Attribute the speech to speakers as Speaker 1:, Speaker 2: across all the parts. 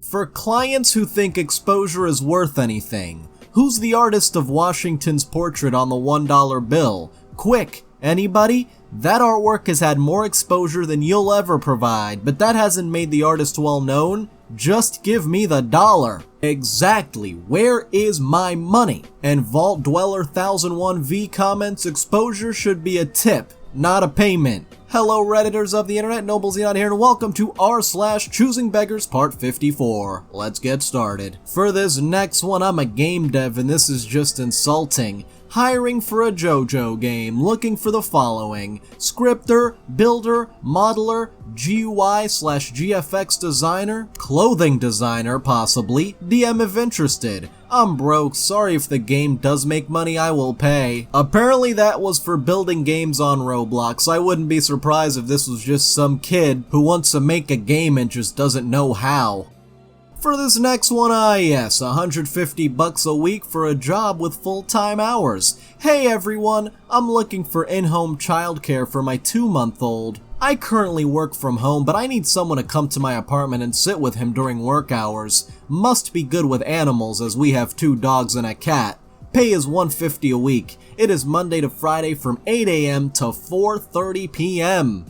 Speaker 1: For clients who think exposure is worth anything, who's the artist of Washington's portrait on the $1 bill? Quick, anybody? That artwork has had more exposure than you'll ever provide, but that hasn't made the artist well known. Just give me the dollar. Exactly, where is my money? And Vault Dweller 1001V comments, exposure should be a tip, not a payment. Hello Redditors of the internet, Noble Xenon here, and welcome to r/ChoosingBeggars part 54. Let's get started. For this next one, I'm a game dev and this is just insulting. Hiring for a JoJo game, looking for the following: scripter, builder, modeler, GUI/GFX designer, clothing designer possibly, DM if interested. I'm broke, sorry if the game does make money, I will pay. Apparently that was for building games on Roblox. I wouldn't be surprised if this was just some kid who wants to make a game and just doesn't know how. For this next one, yes, $150 a week for a job with full-time hours. Hey everyone, I'm looking for in-home childcare for my 2-month-old. I currently work from home, but I need someone to come to my apartment and sit with him during work hours. Must be good with animals as we have 2 dogs and a cat. Pay is $150 a week. It is Monday to Friday from 8 AM to 4:30 PM.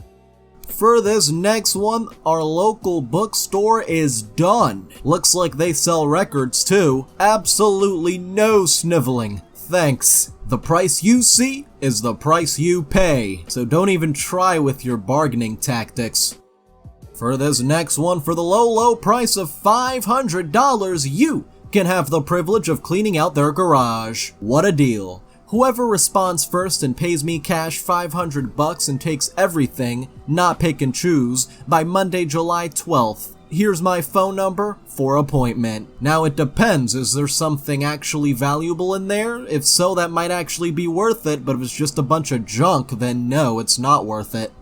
Speaker 1: For this next one, our local bookstore is done. Looks like they sell records too. Absolutely no sniveling. Thanks. The price you see is the price you pay, so don't even try with your bargaining tactics. For this next one, for the low price of $500, you can have the privilege of cleaning out their garage. What a deal. Whoever responds first and pays me cash $500 and takes everything, not pick and choose, by Monday, July 12th. Here's my phone number for appointment. Now it depends, is there something actually valuable in there? If so, that might actually be worth it, but if it's just a bunch of junk, then no, it's not worth it.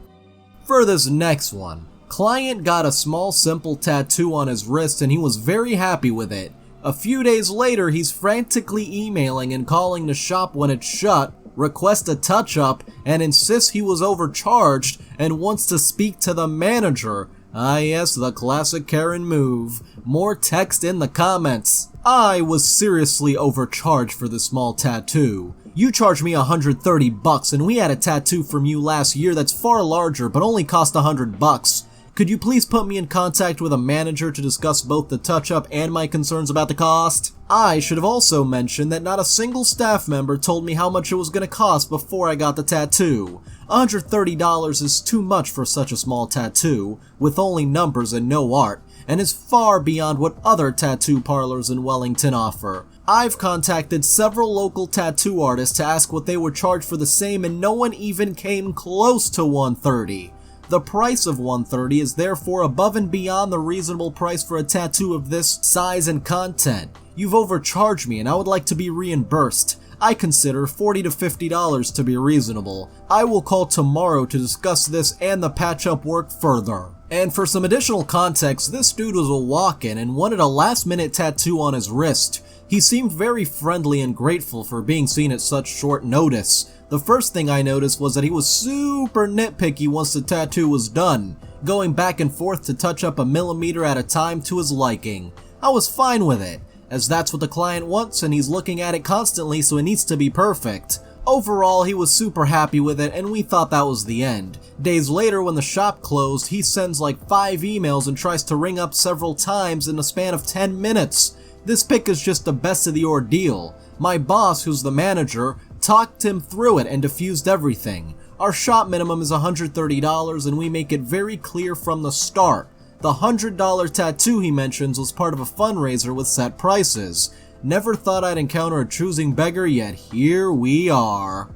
Speaker 1: For this next one, client got a small simple tattoo on his wrist and he was very happy with it. A few days later, he's frantically emailing and calling the shop when it's shut, requests a touch-up, and insists he was overcharged and wants to speak to the manager. Ah yes, the classic Karen move. More text in the comments. I was seriously overcharged for this small tattoo. You charged me $130 and we had a tattoo from you last year that's far larger but only cost $100. Could you please put me in contact with a manager to discuss both the touch-up and my concerns about the cost? I should have also mentioned that not a single staff member told me how much it was going to cost before I got the tattoo. $130 is too much for such a small tattoo, with only numbers and no art, and is far beyond what other tattoo parlors in Wellington offer. I've contacted several local tattoo artists to ask what they would charge for the same and no one even came close to $130. The price of $130 is therefore above and beyond the reasonable price for a tattoo of this size and content. You've overcharged me and I would like to be reimbursed. I consider $40 to $50 to be reasonable. I will call tomorrow to discuss this and the patch-up work further. And for some additional context, this dude was a walk-in and wanted a last-minute tattoo on his wrist. He seemed very friendly and grateful for being seen at such short notice. The first thing I noticed was that he was super nitpicky once the tattoo was done, going back and forth to touch up a millimeter at a time to his liking. I was fine with it, as that's what the client wants and he's looking at it constantly so it needs to be perfect. Overall, he was super happy with it and we thought that was the end. Days later when the shop closed, he sends like 5 emails and tries to ring up several times in a span of 10 minutes. This pic is just the best of the ordeal. My boss, who's the manager, talked him through it and diffused everything. Our shop minimum is $130 and we make it very clear from the start. The $100 tattoo he mentions was part of a fundraiser with set prices. Never thought I'd encounter a choosing beggar, yet here we are.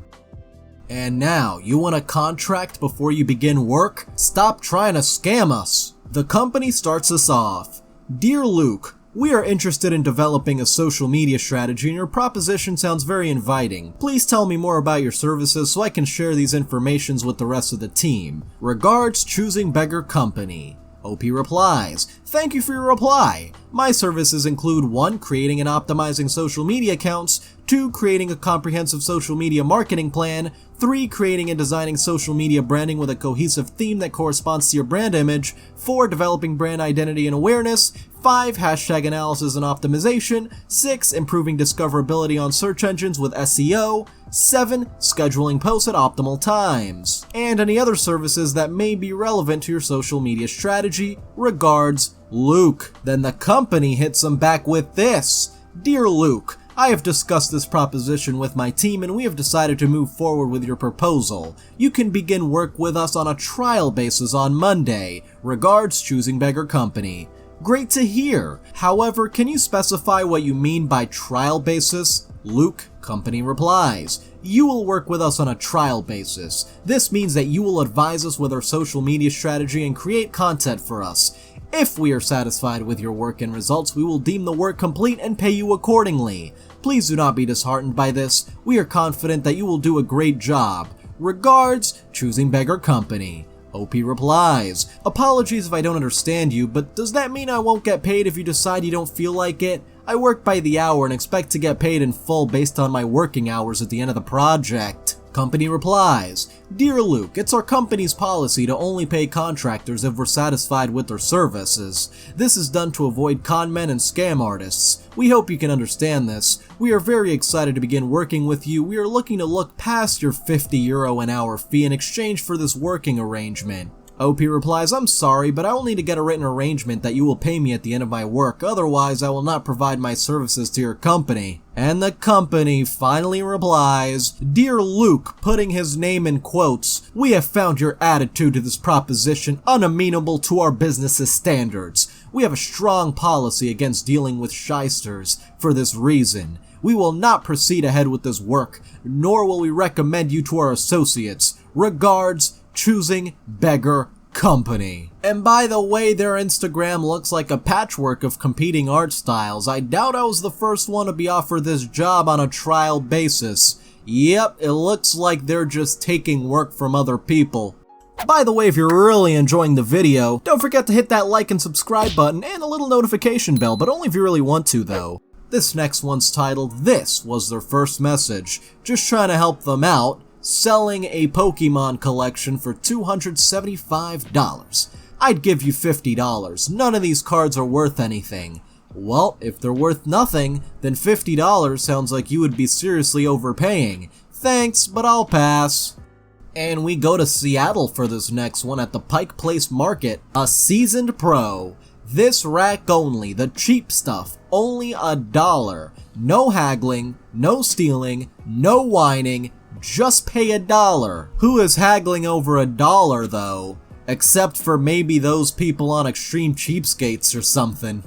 Speaker 1: And now, you want a contract before you begin work? Stop trying to scam us! The company starts us off. Dear Luke, we are interested in developing a social media strategy and your proposition sounds very inviting. Please tell me more about your services so I can share these informations with the rest of the team. Regards, Choosing Beggar Company. OP replies, thank you for your reply. My services include 1. Creating and optimizing social media accounts, 2. Creating a comprehensive social media marketing plan. 3. Creating and designing social media branding with a cohesive theme that corresponds to your brand image. 4. Developing brand identity and awareness. 5. Hashtag analysis and optimization. 6. Improving discoverability on search engines with SEO. 7. Scheduling posts at optimal times. And any other services that may be relevant to your social media strategy. Regards, Luke. Then the company hits him back with this. Dear Luke, I have discussed this proposition with my team and we have decided to move forward with your proposal. You can begin work with us on a trial basis on Monday. Regards, Choosing Beggar Company. Great to hear. However, can you specify what you mean by trial basis? Luke, company replies. You will work with us on a trial basis. This means that you will advise us with our social media strategy and create content for us. If we are satisfied with your work and results, we will deem the work complete and pay you accordingly. Please do not be disheartened by this. We are confident that you will do a great job. Regards, Choosing Beggar Company. OP replies, apologies if I don't understand you, but does that mean I won't get paid if you decide you don't feel like it? I work by the hour and expect to get paid in full based on my working hours at the end of the project. Company replies, Dear Luke, it's our company's policy to only pay contractors if we're satisfied with their services. This is done to avoid con men and scam artists. We hope you can understand this. We are very excited to begin working with you. We are looking to look past your €50 an hour fee in exchange for this working arrangement. OP replies, I'm sorry, but I will need to get a written arrangement that you will pay me at the end of my work, otherwise I will not provide my services to your company. And the company finally replies, Dear Luke, putting his name in quotes, we have found your attitude to this proposition unamenable to our business's standards. We have a strong policy against dealing with shysters. For this reason, we will not proceed ahead with this work, nor will we recommend you to our associates. Regards, Choosing Beggar Company. And by the way, their Instagram looks like a patchwork of competing art styles. I doubt I was the first one to be offered this job on a trial basis. Yep, it looks like they're just taking work from other people. By the way, if you're really enjoying the video, don't forget to hit that like and subscribe button and a little notification bell, but only if you really want to though. This next one's titled, This Was Their First Message. Just trying to help them out. Selling a Pokemon collection for $275. I'd give you $50. None of these cards are worth anything. Well, if they're worth nothing, then $50 sounds like you would be seriously overpaying. Thanks, but I'll pass. And we go to Seattle for this next one at the Pike Place Market. A seasoned pro. This rack only, the cheap stuff, only $1. No haggling, no stealing, no whining. Just pay $1. Who is haggling over $1 though? Except for maybe those people on Extreme Cheapskates or something.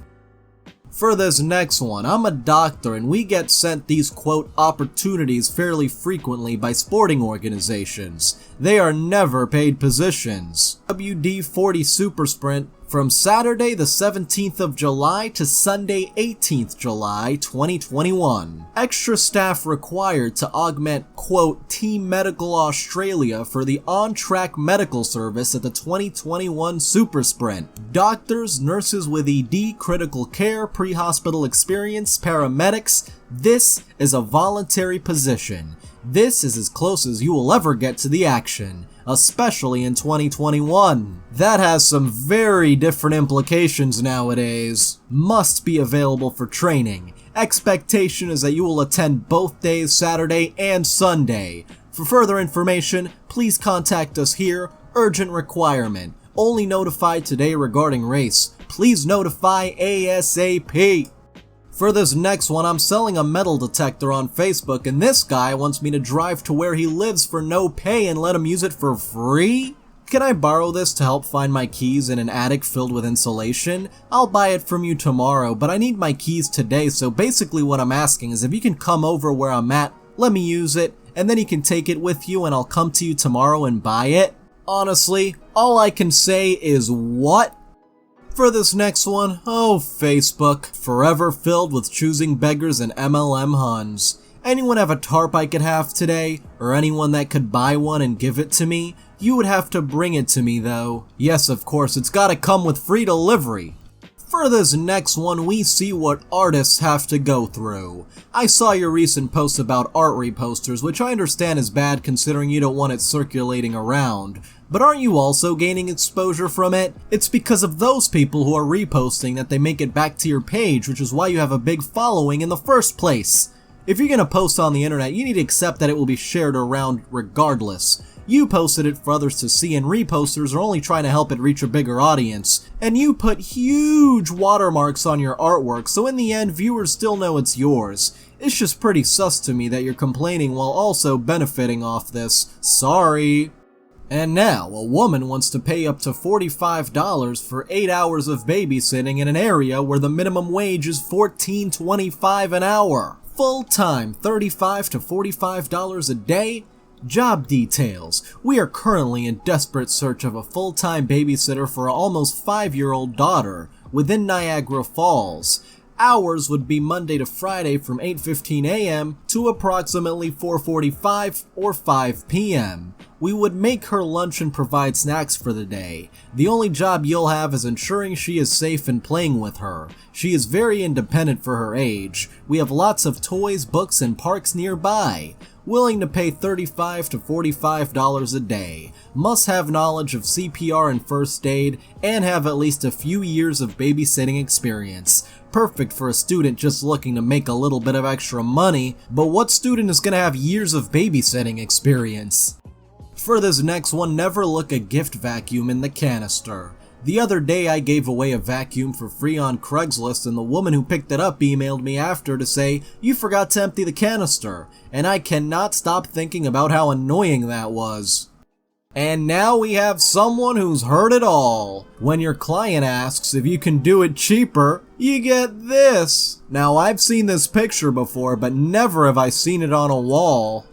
Speaker 1: For this next one, I'm a doctor and we get sent these quote opportunities fairly frequently by sporting organizations. They are never paid positions. WD-40 Super Sprint from Saturday the 17th of July to Sunday 18th July 2021. Extra staff required to augment, quote, Team Medical Australia for the on-track medical service at the 2021 Super Sprint. Doctors, nurses with ED, critical care, pre-hospital experience, paramedics. This is a voluntary position. This is as close as you will ever get to the action, especially in 2021. That has some very different implications nowadays. Must be available for training. Expectation is that you will attend both days, Saturday and Sunday. For further information, please contact us here. Urgent requirement. Only notified today regarding race. Please notify ASAP. For this next one, I'm selling a metal detector on Facebook and this guy wants me to drive to where he lives for no pay and let him use it for free? Can I borrow this to help find my keys in an attic filled with insulation? I'll buy it from you tomorrow, but I need my keys today, so basically what I'm asking is if you can come over where I'm at, let me use it, and then you can take it with you and I'll come to you tomorrow and buy it? Honestly, all I can say is what? For this next one, oh Facebook, forever filled with choosing beggars and MLM Huns. Anyone have a tarp I could have today? Or anyone that could buy one and give it to me? You would have to bring it to me though. Yes, of course, it's gotta come with free delivery. For this next one, we see what artists have to go through. I saw your recent post about art reposters, which I understand is bad considering you don't want it circulating around. But aren't you also gaining exposure from it? It's because of those people who are reposting that they make it back to your page, which is why you have a big following in the first place. If you're gonna post on the internet, you need to accept that it will be shared around regardless. You posted it for others to see, and reposters are only trying to help it reach a bigger audience. And you put huge watermarks on your artwork, so in the end, viewers still know it's yours. It's just pretty sus to me that you're complaining while also benefiting off this. Sorry. And now, a woman wants to pay up to $45 for 8 hours of babysitting in an area where the minimum wage is $14.25 an hour. Full-time, $35 to $45 a day? Job details. We are currently in desperate search of a full-time babysitter for an almost 5-year-old daughter within Niagara Falls. Hours would be Monday to Friday from 8:15 a.m. to approximately 4:45 or 5 p.m. We would make her lunch and provide snacks for the day. The only job you'll have is ensuring she is safe and playing with her. She is very independent for her age. We have lots of toys, books, and parks nearby. Willing to pay $35 to $45 a day. Must have knowledge of CPR and first aid, and have at least a few years of babysitting experience. Perfect for a student just looking to make a little bit of extra money, but what student is gonna have years of babysitting experience? For this next one, never look a gift vacuum in the canister. The other day I gave away a vacuum for free on Craigslist, and the woman who picked it up emailed me after to say, "You forgot to empty the canister," and I cannot stop thinking about how annoying that was. And now we have someone who's heard it all. When your client asks if you can do it cheaper, you get this. Now I've seen this picture before, but never have I seen it on a wall.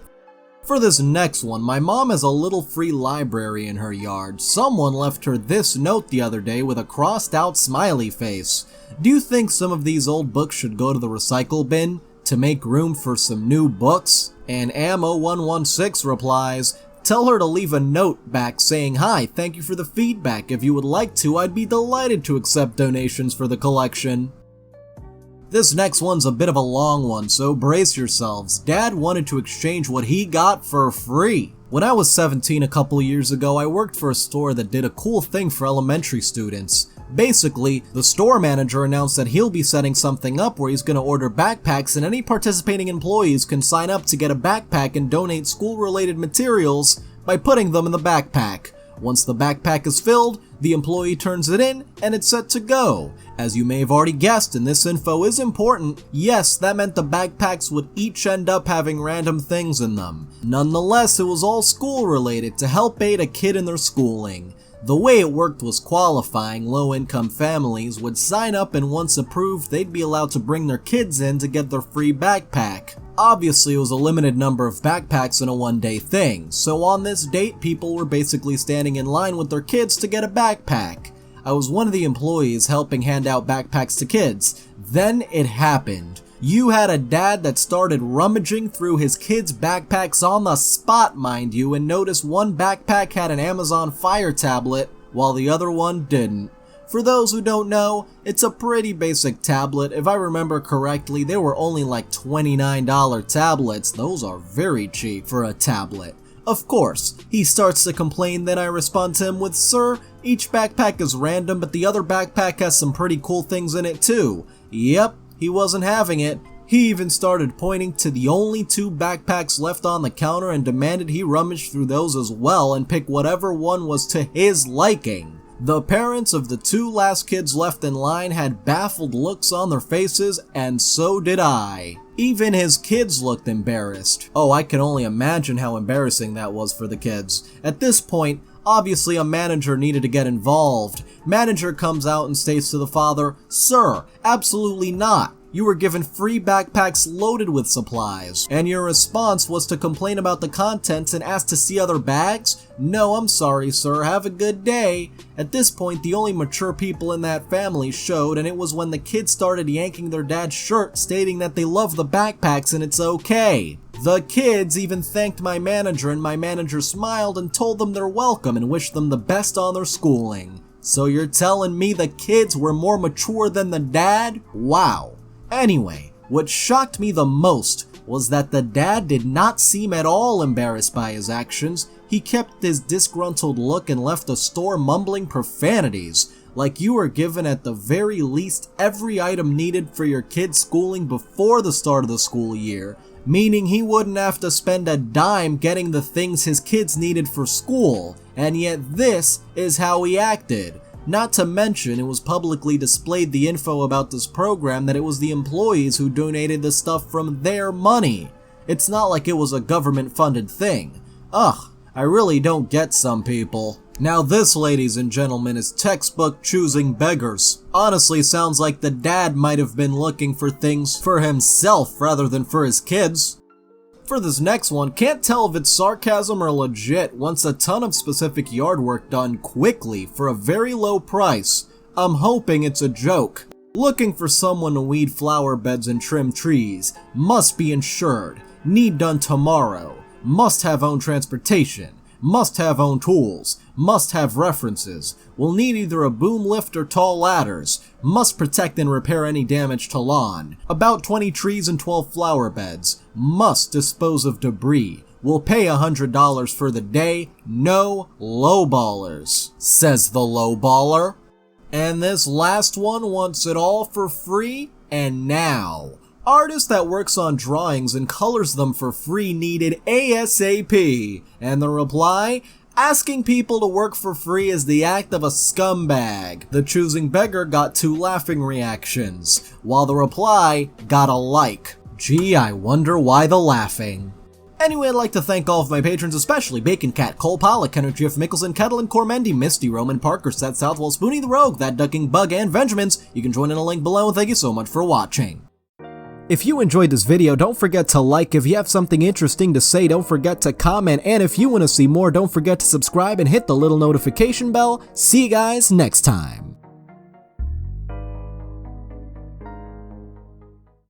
Speaker 1: For this next one, my mom has a little free library in her yard. Someone left her this note the other day with a crossed out smiley face. Do you think some of these old books should go to the recycle bin to make room for some new books? And Ammo116 replies, "Tell her to leave a note back saying, 'Hi, thank you for the feedback. If you would like to, I'd be delighted to accept donations for the collection.'" This next one's a bit of a long one, so brace yourselves. Dad wanted to exchange what he got for free. When I was 17 a couple years ago, I worked for a store that did a cool thing for elementary students. Basically, the store manager announced that he'll be setting something up where he's gonna order backpacks, and any participating employees can sign up to get a backpack and donate school-related materials by putting them in the backpack. Once the backpack is filled, the employee turns it in, and it's set to go. As you may have already guessed, and this info is important, yes, that meant the backpacks would each end up having random things in them. Nonetheless, it was all school-related to help aid a kid in their schooling. The way it worked was qualifying low-income families would sign up, and once approved, they'd be allowed to bring their kids in to get their free backpack. Obviously, it was a limited number of backpacks in a one-day thing, so on this date, people were basically standing in line with their kids to get a backpack. I was one of the employees helping hand out backpacks to kids. Then it happened. You had a dad that started rummaging through his kids' backpacks on the spot, mind you, and noticed one backpack had an Amazon Fire tablet, while the other one didn't. For those who don't know, it's a pretty basic tablet. If I remember correctly, they were only like $29 tablets. Those are very cheap for a tablet. Of course, he starts to complain, then I respond to him with, "Sir, each backpack is random, but the other backpack has some pretty cool things in it too." Yep, he wasn't having it. He even started pointing to the only 2 backpacks left on the counter and demanded he rummage through those as well and pick whatever one was to his liking. The parents of the 2 last kids left in line had baffled looks on their faces, and so did I. Even his kids looked embarrassed. Oh, I can only imagine how embarrassing that was for the kids. At this point, obviously a manager needed to get involved. Manager comes out and states to the father, "Sir, absolutely not. You were given free backpacks loaded with supplies, and your response was to complain about the contents and ask to see other bags? No, I'm sorry, sir. Have a good day." At this point, the only mature people in that family showed, and it was when the kids started yanking their dad's shirt, stating that they love the backpacks and it's okay. The kids even thanked my manager, and my manager smiled and told them they're welcome and wished them the best on their schooling. So you're telling me the kids were more mature than the dad? Wow. Anyway, what shocked me the most was that the dad did not seem at all embarrassed by his actions. He kept his disgruntled look and left the store mumbling profanities, like you were given at the very least every item needed for your kid's schooling before the start of the school year, meaning he wouldn't have to spend a dime getting the things his kids needed for school, and yet this is how he acted. Not to mention, it was publicly displayed the info about this program that it was the employees who donated the stuff from their money. It's not like it was a government-funded thing. Ugh, I really don't get some people. Now this, ladies and gentlemen, is textbook choosing beggars. Honestly, sounds like the dad might have been looking for things for himself rather than for his kids. For this next one, can't tell if it's sarcasm or legit, wants a ton of specific yard work done quickly for a very low price. I'm hoping it's a joke. Looking for someone to weed flower beds and trim trees. Must be insured. Need done tomorrow. Must have own transportation. Must have own tools. Must have references. Will need either a boom lift or tall ladders. Must protect and repair any damage to lawn. About 20 trees and 12 flower beds. Must dispose of debris. Will pay $100 for the day. No lowballers, says the lowballer. And this last one wants it all for free and now. Artist that works on drawings and colors them for free needed ASAP. And the reply? Asking people to work for free is the act of a scumbag. The choosing beggar got 2 laughing reactions, while the reply got a like. Gee, I wonder why the laughing. Anyway, I'd like to thank all of my patrons, especially Bacon Cat, Cole Pollock, Henry Jeff Mickelson, Kettle and Cormendi, Misty, Roman Parker, Seth Southwell, Spoonie the Rogue, That Ducking Bug, and Benjamins. You can join in a link below, and thank you so much for watching. If you enjoyed this video, don't forget to like. If you have something interesting to say, don't forget to comment. And if you want to see more, don't forget to subscribe and hit the little notification bell. See you guys next time.